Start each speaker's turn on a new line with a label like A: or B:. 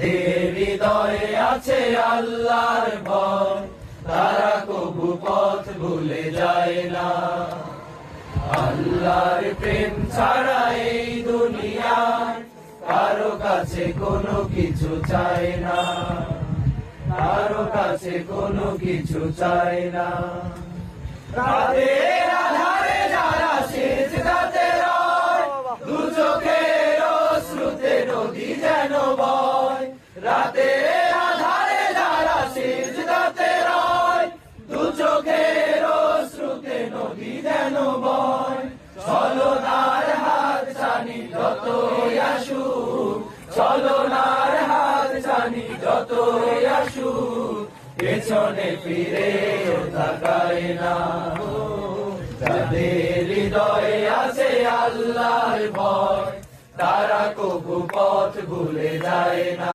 A: হৃদয়ে আছে আল্লাহর ভয়, তারা কবু পথ ভুলে যায় না। আল্লাহর প্রেম ছাড়া এই দুনিয়ায় কারো কাছে কোনো কিছু চায় না, কারো কাছে কোনো কিছু চায় না। রাতের আধারে যারা সিজদাতে রয়, দু চোখের অশ্রুতে নদী যেন বয়। রাতের আধারে যারা সিজদাতে রয়, দু চোখের অশ্রুতে নদী যেন বয়। ছলনার হাত ছানি যতই আসুক, ছলনার হাত ছানি যতই আসুক, পেছনে ফিরে তাকায় না। যাদের হৃদয়ে আছে আল্লাহর ভয়, তারা কবু পথ ভুলে যায় না।